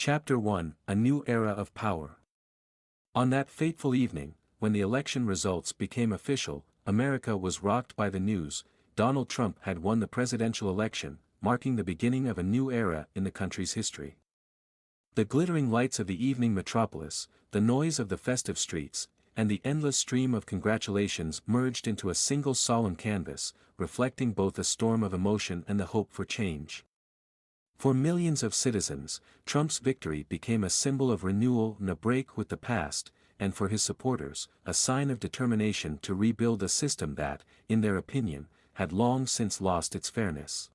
Chapter 1: A New Era of Power. On that fateful evening, when the election results became official, America was rocked by the news: Donald Trump had won the presidential election, marking the beginning of a new era in the country's history. The glittering lights of the evening metropolis, the noise of the festive streets, and the endless stream of congratulations merged into a single solemn canvas, reflecting both a storm of emotion and the hope for change. For millions of citizens, Trump's victory became a symbol of renewal and a break with the past, and for his supporters, a sign of determination to rebuild a system that, in their opinion, had long since lost its fairness.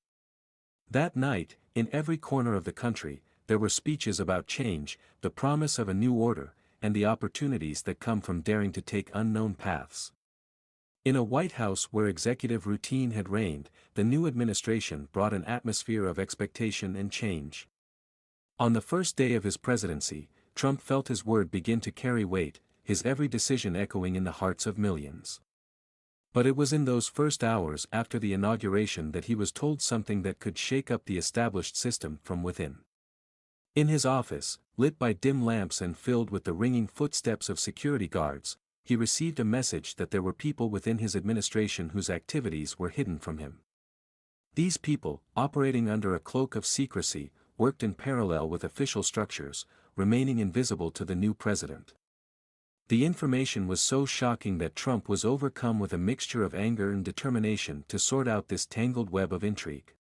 That night, in every corner of the country, there were speeches about change, the promise of a new order, and the opportunities that come from daring to take unknown paths. In a White House where executive routine had reigned, the new administration brought an atmosphere of expectation and change. On the first day of his presidency, Trump felt his word begin to carry weight, his every decision echoing in the hearts of millions. But it was in those first hours after the inauguration that he was told something that could shake up the established system from within. In his office, lit by dim lamps and filled with the ringing footsteps of security guards, he received a message that there were people within his administration whose activities were hidden from him. These people, operating under a cloak of secrecy, worked in parallel with official structures, remaining invisible to the new president. The information was so shocking that Trump was overcome with a mixture of anger and determination to sort out this tangled web of intrigue.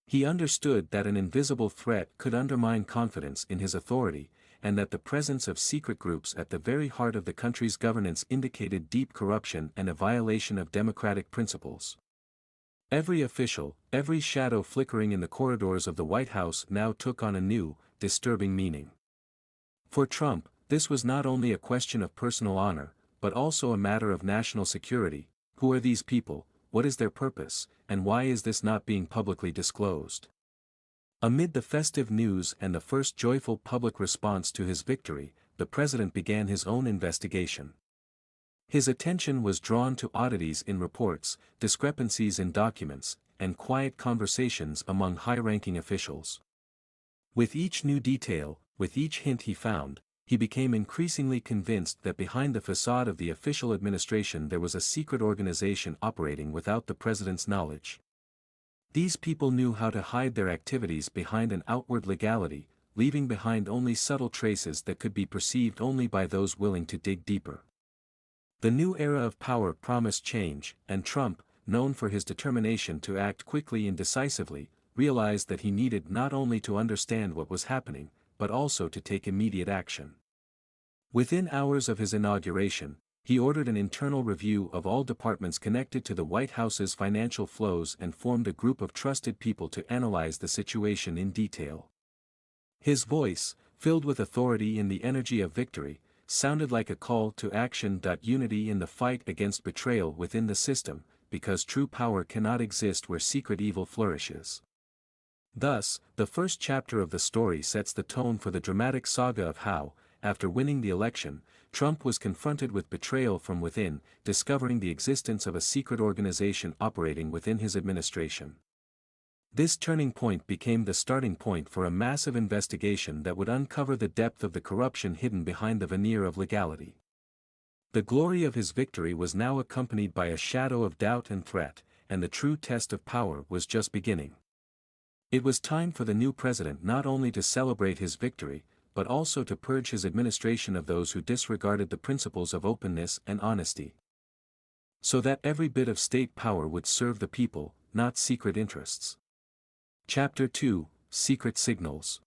He understood that an invisible threat could undermine confidence in his authority, and that the presence of secret groups at the very heart of the country's governance indicated deep corruption and a violation of democratic principles. Every official, every shadow flickering in the corridors of the White House now took on a new, disturbing meaning. For Trump, this was not only a question of personal honor, but also a matter of national security. Who are these people, what is their purpose, and why is this not being publicly disclosed? Amid the festive news and the first joyful public response to his victory, the president began his own investigation. His attention was drawn to oddities in reports, discrepancies in documents, and quiet conversations among high-ranking officials. With each new detail, with each hint he found, he became increasingly convinced that behind the facade of the official administration there was a secret organization operating without the president's knowledge. These people knew how to hide their activities behind an outward legality, leaving behind only subtle traces that could be perceived only by those willing to dig deeper. The new era of power promised change, and Trump, known for his determination to act quickly and decisively, realized that he needed not only to understand what was happening, but also to take immediate action. Within hours of his inauguration, he ordered an internal review of all departments connected to the White House's financial flows and formed a group of trusted people to analyze the situation in detail. His voice, filled with authority and the energy of victory, sounded like a call to action. Unity in the fight against betrayal within the system, because true power cannot exist where secret evil flourishes. Thus, the first chapter of the story sets the tone for the dramatic saga of how, after winning the election, Trump was confronted with betrayal from within, discovering the existence of a secret organization operating within his administration. This turning point became the starting point for a massive investigation that would uncover the depth of the corruption hidden behind the veneer of legality. The glory of his victory was now accompanied by a shadow of doubt and threat, and the true test of power was just beginning. It was time for the new president not only to celebrate his victory, but also to purge his administration of those who disregarded the principles of openness and honesty. So that every bit of state power would serve the people, not secret interests. Chapter 2: Secret Signals.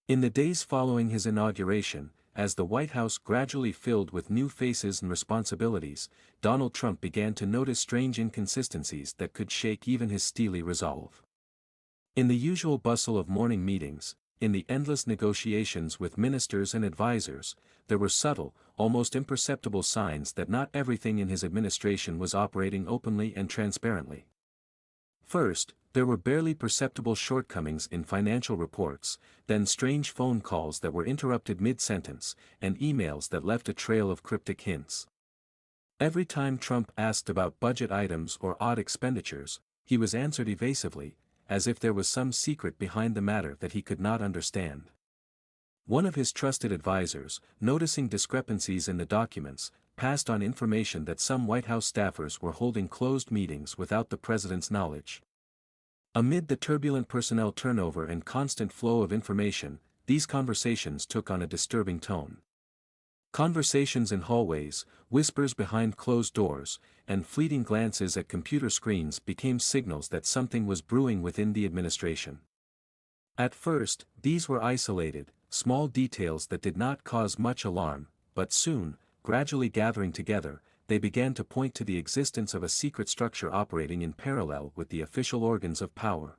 In the days following his inauguration, as the White House gradually filled with new faces and responsibilities, Donald Trump began to notice strange inconsistencies that could shake even his steely resolve. In the usual bustle of morning meetings, in the endless negotiations with ministers and advisers, there were subtle, almost imperceptible signs that not everything in his administration was operating openly and transparently. First, there were barely perceptible shortcomings in financial reports, then strange phone calls that were interrupted mid-sentence, and emails that left a trail of cryptic hints. Every time Trump asked about budget items or odd expenditures, he was answered evasively, as if there was some secret behind the matter that he could not understand. One of his trusted advisors, noticing discrepancies in the documents, passed on information that some White House staffers were holding closed meetings without the president's knowledge. Amid the turbulent personnel turnover and constant flow of information, these conversations took on a disturbing tone. Conversations in hallways, whispers behind closed doors, and fleeting glances at computer screens became signals that something was brewing within the administration. At first, these were isolated, small details that did not cause much alarm, but soon, gradually gathering together, they began to point to the existence of a secret structure operating in parallel with the official organs of power.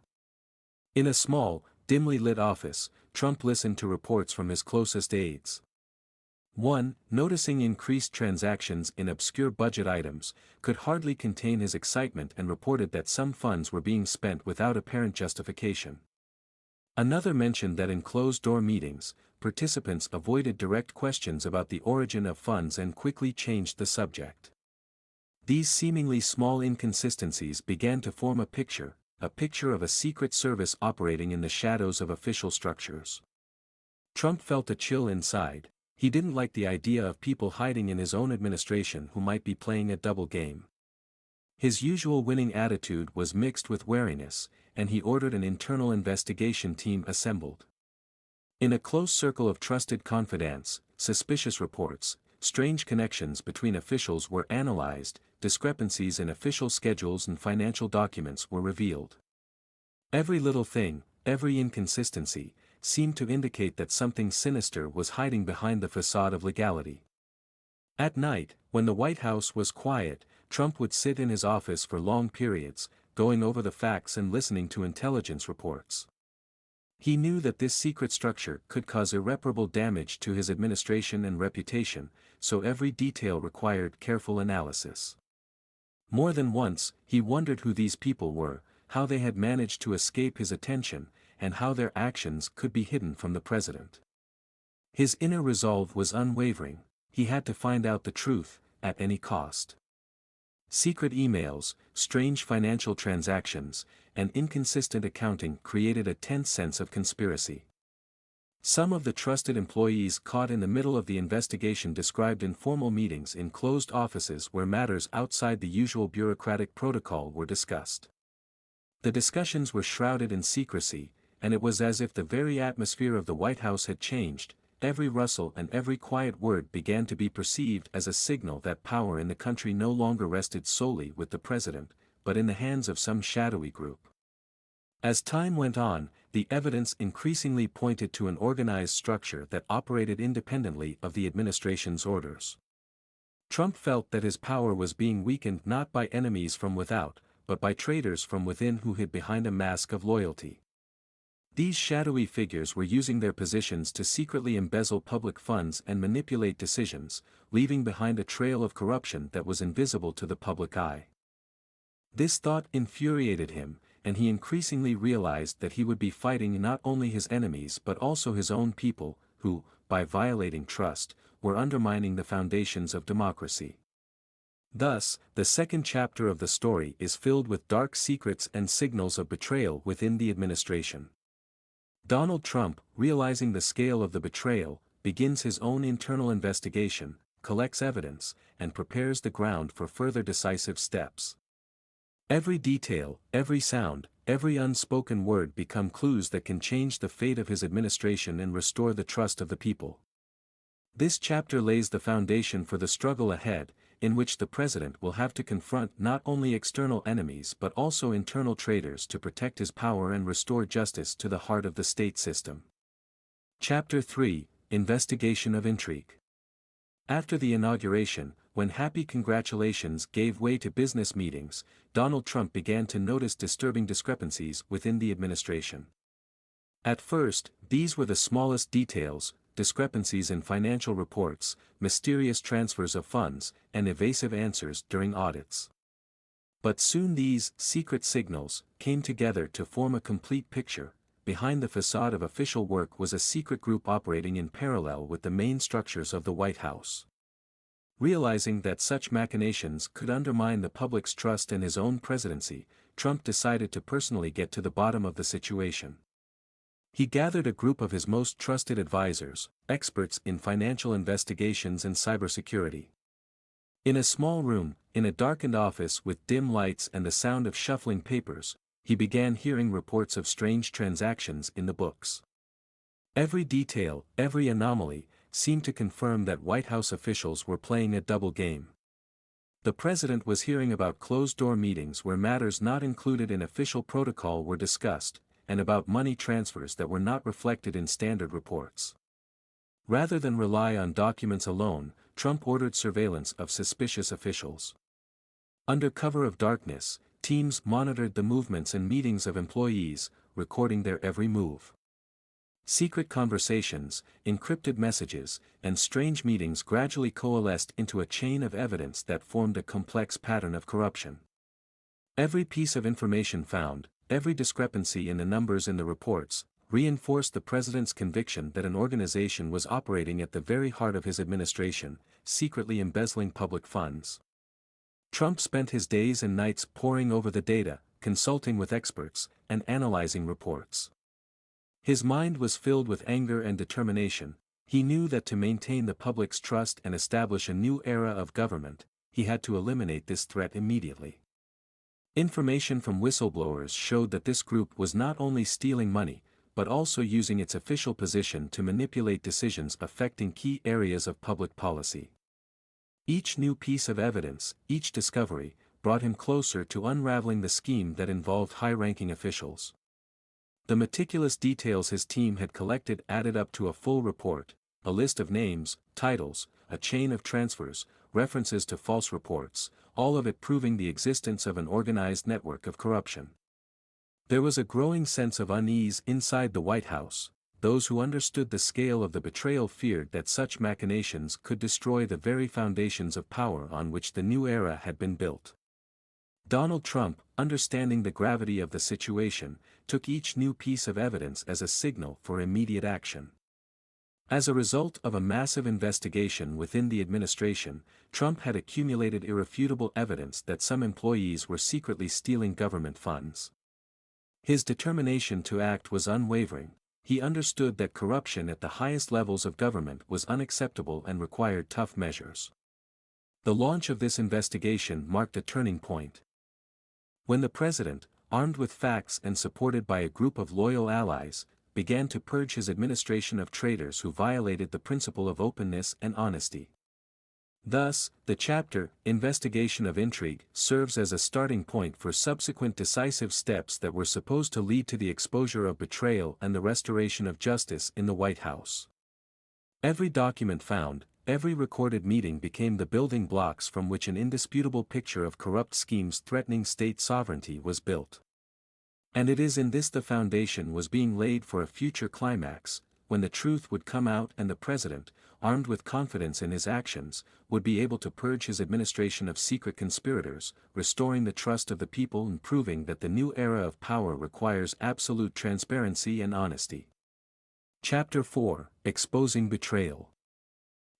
In a small, dimly lit office, Trump listened to reports from his closest aides. One, noticing increased transactions in obscure budget items, could hardly contain his excitement and reported that some funds were being spent without apparent justification. Another mentioned that in closed-door meetings, participants avoided direct questions about the origin of funds and quickly changed the subject. These seemingly small inconsistencies began to form a picture of a secret service operating in the shadows of official structures. Trump felt a chill inside. He didn't like the idea of people hiding in his own administration who might be playing a double game. His usual winning attitude was mixed with wariness, and he ordered an internal investigation team assembled. In a close circle of trusted confidants, suspicious reports, strange connections between officials were analyzed, discrepancies in official schedules and financial documents were revealed. Every little thing, every inconsistency, seemed to indicate that something sinister was hiding behind the facade of legality. At night, when the White House was quiet, Trump would sit in his office for long periods, going over the facts and listening to intelligence reports. He knew that this secret structure could cause irreparable damage to his administration and reputation, so every detail required careful analysis. More than once, he wondered who these people were, how they had managed to escape his attention, and how their actions could be hidden from the president. His inner resolve was unwavering. He had to find out the truth, at any cost. Secret emails, strange financial transactions, and inconsistent accounting created a tense sense of conspiracy. Some of the trusted employees caught in the middle of the investigation described informal meetings in closed offices where matters outside the usual bureaucratic protocol were discussed. The discussions were shrouded in secrecy, and it was as if the very atmosphere of the White House had changed. Every rustle and every quiet word began to be perceived as a signal that power in the country no longer rested solely with the president, but in the hands of some shadowy group. As time went on, the evidence increasingly pointed to an organized structure that operated independently of the administration's orders. Trump felt that his power was being weakened not by enemies from without, but by traitors from within who hid behind a mask of loyalty. These shadowy figures were using their positions to secretly embezzle public funds and manipulate decisions, leaving behind a trail of corruption that was invisible to the public eye. This thought infuriated him, and he increasingly realized that he would be fighting not only his enemies but also his own people, who, by violating trust, were undermining the foundations of democracy. Thus, the second chapter of the story is filled with dark secrets and signals of betrayal within the administration. Donald Trump, realizing the scale of the betrayal, begins his own internal investigation, collects evidence, and prepares the ground for further decisive steps. Every detail, every sound, every unspoken word become clues that can change the fate of his administration and restore the trust of the people. This chapter lays the foundation for the struggle ahead, in which the president will have to confront not only external enemies but also internal traitors to protect his power and restore justice to the heart of the state system. Chapter 3: Investigation of Intrigue. After the inauguration, when happy congratulations gave way to business meetings, Donald Trump began to notice disturbing discrepancies within the administration. At first, these were the smallest details: discrepancies in financial reports, mysterious transfers of funds, and evasive answers during audits. But soon these secret signals came together to form a complete picture. Behind the facade of official work was a secret group operating in parallel with the main structures of the White House. Realizing that such machinations could undermine the public's trust in his own presidency, Trump decided to personally get to the bottom of the situation. He gathered a group of his most trusted advisors, experts in financial investigations and cybersecurity. In a small room, in a darkened office with dim lights and the sound of shuffling papers, he began hearing reports of strange transactions in the books. Every detail, every anomaly, seemed to confirm that White House officials were playing a double game. The president was hearing about closed-door meetings where matters not included in official protocol were discussed, and about money transfers that were not reflected in standard reports. Rather than rely on documents alone, Trump ordered surveillance of suspicious officials. Under cover of darkness, teams monitored the movements and meetings of employees, recording their every move. Secret conversations, encrypted messages, and strange meetings gradually coalesced into a chain of evidence that formed a complex pattern of corruption. Every piece of information found, every discrepancy in the numbers in the reports, reinforced the president's conviction that an organization was operating at the very heart of his administration, secretly embezzling public funds. Trump spent his days and nights poring over the data, consulting with experts, and analyzing reports. His mind was filled with anger and determination. He knew that to maintain the public's trust and establish a new era of government, he had to eliminate this threat immediately. Information from whistleblowers showed that this group was not only stealing money, but also using its official position to manipulate decisions affecting key areas of public policy. Each new piece of evidence, each discovery, brought him closer to unraveling the scheme that involved high-ranking officials. The meticulous details his team had collected added up to a full report, a list of names, titles, a chain of transfers, references to false reports, all of it proving the existence of an organized network of corruption. There was a growing sense of unease inside the White House. Those who understood the scale of the betrayal feared that such machinations could destroy the very foundations of power on which the new era had been built. Donald Trump, understanding the gravity of the situation, took each new piece of evidence as a signal for immediate action. As a result of a massive investigation within the administration, Trump had accumulated irrefutable evidence that some employees were secretly stealing government funds. His determination to act was unwavering. He understood that corruption at the highest levels of government was unacceptable and required tough measures. The launch of this investigation marked a turning point. When the president, armed with facts and supported by a group of loyal allies, began to purge his administration of traitors who violated the principle of openness and honesty. Thus, the chapter, Investigation of Intrigue, serves as a starting point for subsequent decisive steps that were supposed to lead to the exposure of betrayal and the restoration of justice in the White House. Every document found, every recorded meeting became the building blocks from which an indisputable picture of corrupt schemes threatening state sovereignty was built. And it is in this the foundation was being laid for a future climax, when the truth would come out and the president, armed with confidence in his actions, would be able to purge his administration of secret conspirators, restoring the trust of the people and proving that the new era of power requires absolute transparency and honesty. Chapter 4: Exposing Betrayal.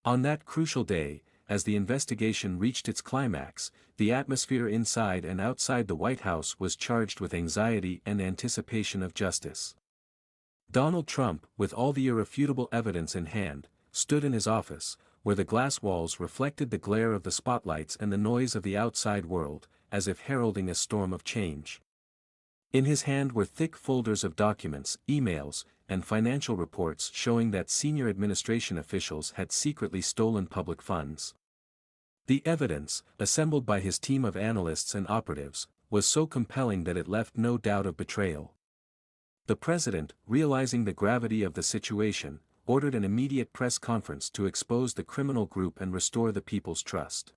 On that crucial day, as the investigation reached its climax, the atmosphere inside and outside the White House was charged with anxiety and anticipation of justice. Donald Trump, with all the irrefutable evidence in hand, stood in his office, where the glass walls reflected the glare of the spotlights and the noise of the outside world, as if heralding a storm of change. In his hand were thick folders of documents, emails, and financial reports showing that senior administration officials had secretly stolen public funds. The evidence, assembled by his team of analysts and operatives, was so compelling that it left no doubt of betrayal. The president, realizing the gravity of the situation, ordered an immediate press conference to expose the criminal group and restore the people's trust.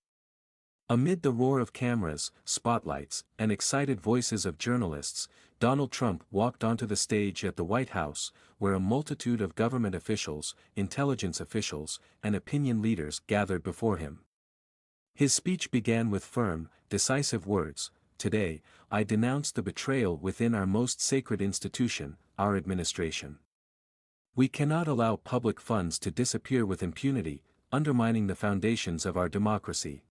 Amid the roar of cameras, spotlights, and excited voices of journalists, Donald Trump walked onto the stage at the White House, where a multitude of government officials, intelligence officials, and opinion leaders gathered before him. His speech began with firm, decisive words: "Today, I denounce the betrayal within our most sacred institution, our administration. We cannot allow public funds to disappear with impunity, undermining the foundations of our democracy."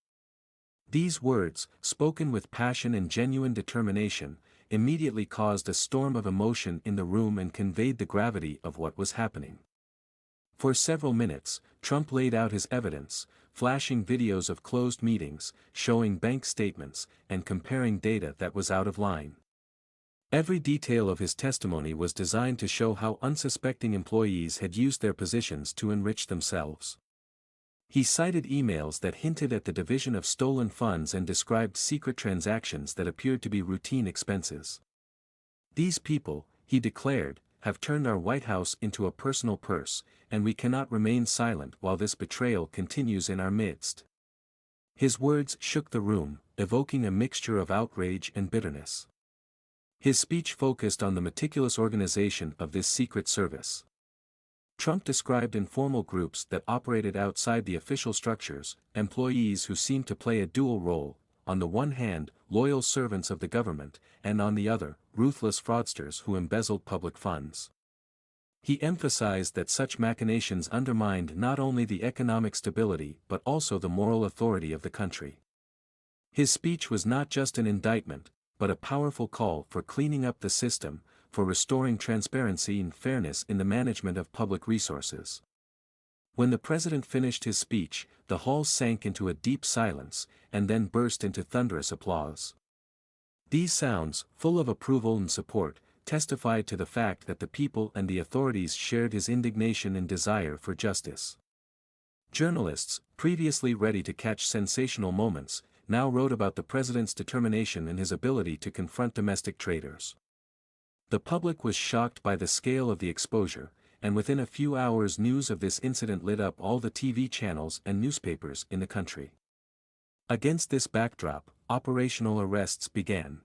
These words, spoken with passion and genuine determination, immediately caused a storm of emotion in the room and conveyed the gravity of what was happening. For several minutes, Trump laid out his evidence, flashing videos of closed meetings, showing bank statements, and comparing data that was out of line. Every detail of his testimony was designed to show how unsuspecting employees had used their positions to enrich themselves. He cited emails that hinted at the division of stolen funds and described secret transactions that appeared to be routine expenses. These people, he declared, have turned our White House into a personal purse, and we cannot remain silent while this betrayal continues in our midst. His words shook the room, evoking a mixture of outrage and bitterness. His speech focused on the meticulous organization of this secret service. Trump described informal groups that operated outside the official structures, employees who seemed to play a dual role, on the one hand, loyal servants of the government, and on the other, ruthless fraudsters who embezzled public funds. He emphasized that such machinations undermined not only the economic stability but also the moral authority of the country. His speech was not just an indictment, but a powerful call for cleaning up the system, for restoring transparency and fairness in the management of public resources. When the president finished his speech, the hall sank into a deep silence, and then burst into thunderous applause. These sounds, full of approval and support, testified to the fact that the people and the authorities shared his indignation and desire for justice. Journalists, previously ready to catch sensational moments, now wrote about the president's determination and his ability to confront domestic traitors. The public was shocked by the scale of the exposure, and within a few hours news of this incident lit up all the TV channels and newspapers in the country. Against this backdrop, operational arrests began.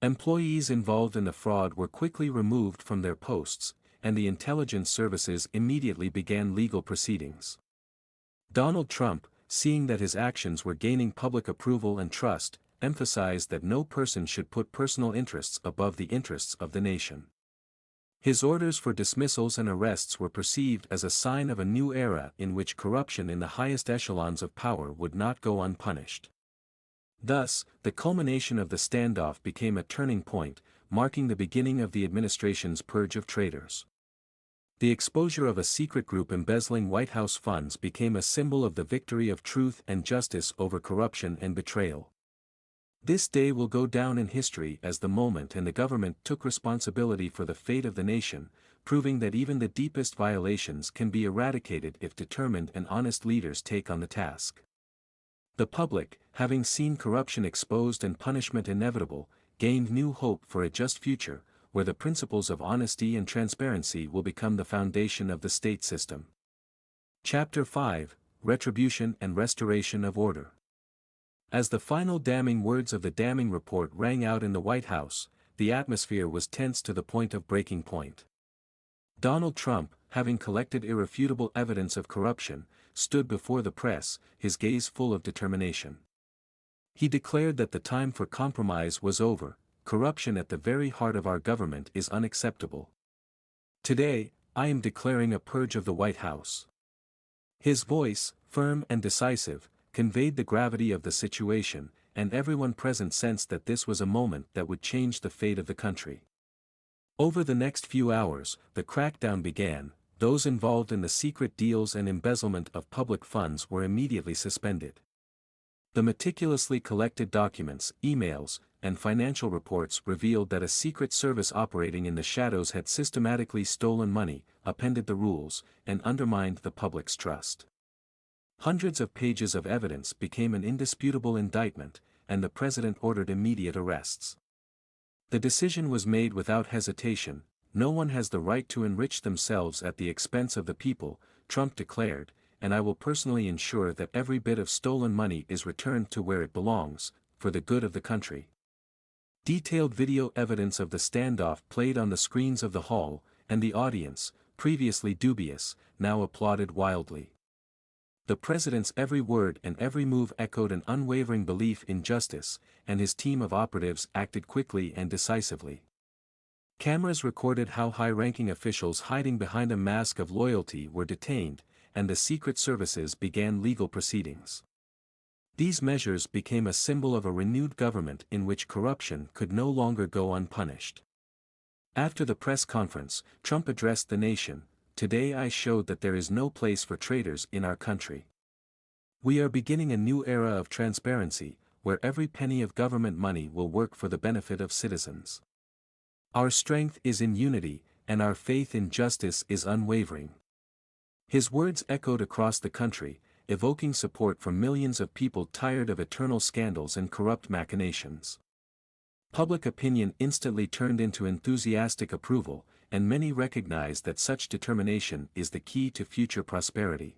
Employees involved in the fraud were quickly removed from their posts, and the intelligence services immediately began legal proceedings. Donald Trump, seeing that his actions were gaining public approval and trust, emphasized that no person should put personal interests above the interests of the nation. His orders for dismissals and arrests were perceived as a sign of a new era in which corruption in the highest echelons of power would not go unpunished. Thus, the culmination of the standoff became a turning point, marking the beginning of the administration's purge of traitors. The exposure of a secret group embezzling White House funds became a symbol of the victory of truth and justice over corruption and betrayal. This day will go down in history as the moment and the government took responsibility for the fate of the nation, proving that even the deepest violations can be eradicated if determined and honest leaders take on the task. The public, having seen corruption exposed and punishment inevitable, gained new hope for a just future, where the principles of honesty and transparency will become the foundation of the state system. Chapter 5: Retribution and Restoration of Order. As the final damning words of the damning report rang out in the White House, the atmosphere was tense to the point of breaking point. Donald Trump, having collected irrefutable evidence of corruption, stood before the press, his gaze full of determination. He declared that the time for compromise was over. Corruption at the very heart of our government is unacceptable. Today, I am declaring a purge of the White House. His voice, firm and decisive, conveyed the gravity of the situation, and everyone present sensed that this was a moment that would change the fate of the country. Over the next few hours, the crackdown began. Those involved in the secret deals and embezzlement of public funds were immediately suspended. The meticulously collected documents, emails, and financial reports revealed that a secret service operating in the shadows had systematically stolen money, upended the rules, and undermined the public's trust. Hundreds of pages of evidence became an indisputable indictment, and the president ordered immediate arrests. The decision was made without hesitation. No one has the right to enrich themselves at the expense of the people, Trump declared, and I will personally ensure that every bit of stolen money is returned to where it belongs, for the good of the country. Detailed video evidence of the standoff played on the screens of the hall, and the audience, previously dubious, now applauded wildly. The president's every word and every move echoed an unwavering belief in justice, and his team of operatives acted quickly and decisively. Cameras recorded how high-ranking officials hiding behind a mask of loyalty were detained, and the secret services began legal proceedings. These measures became a symbol of a renewed government in which corruption could no longer go unpunished. After the press conference, Trump addressed the nation. "Today I showed that there is no place for traitors in our country. We are beginning a new era of transparency, where every penny of government money will work for the benefit of citizens. Our strength is in unity, and our faith in justice is unwavering." His words echoed across the country, evoking support from millions of people tired of eternal scandals and corrupt machinations. Public opinion instantly turned into enthusiastic approval, and many recognized that such determination is the key to future prosperity.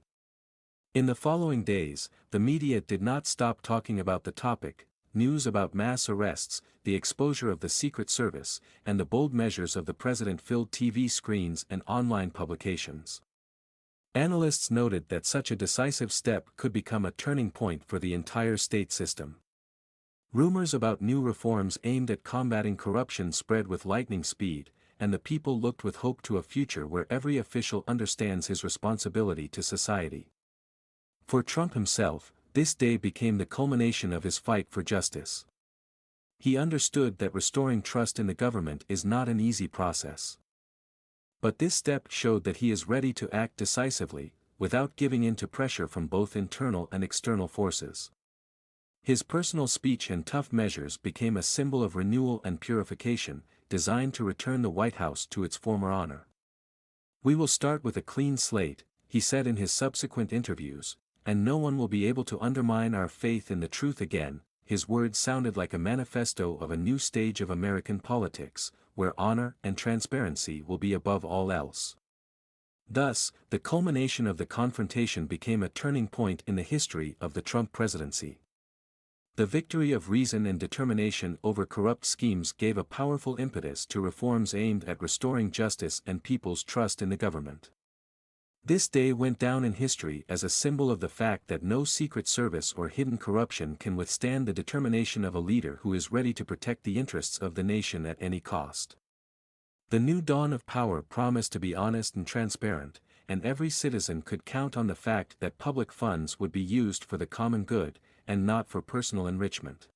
In the following days, the media did not stop talking about the topic. News about mass arrests, the exposure of the Secret Service, and the bold measures of the president filled TV screens and online publications. Analysts noted that such a decisive step could become a turning point for the entire state system. Rumors about new reforms aimed at combating corruption spread with lightning speed, and the people looked with hope to a future where every official understands his responsibility to society. For Trump himself, this day became the culmination of his fight for justice. He understood that restoring trust in the government is not an easy process. But this step showed that he is ready to act decisively, without giving in to pressure from both internal and external forces. His personal speech and tough measures became a symbol of renewal and purification, designed to return the White House to its former honor. "We will start with a clean slate," he said in his subsequent interviews, "and no one will be able to undermine our faith in the truth again." His words sounded like a manifesto of a new stage of American politics, where honor and transparency will be above all else. Thus, the culmination of the confrontation became a turning point in the history of the Trump presidency. The victory of reason and determination over corrupt schemes gave a powerful impetus to reforms aimed at restoring justice and people's trust in the government. This day went down in history as a symbol of the fact that no secret service or hidden corruption can withstand the determination of a leader who is ready to protect the interests of the nation at any cost. The new dawn of power promised to be honest and transparent, and every citizen could count on the fact that public funds would be used for the common good, and not for personal enrichment.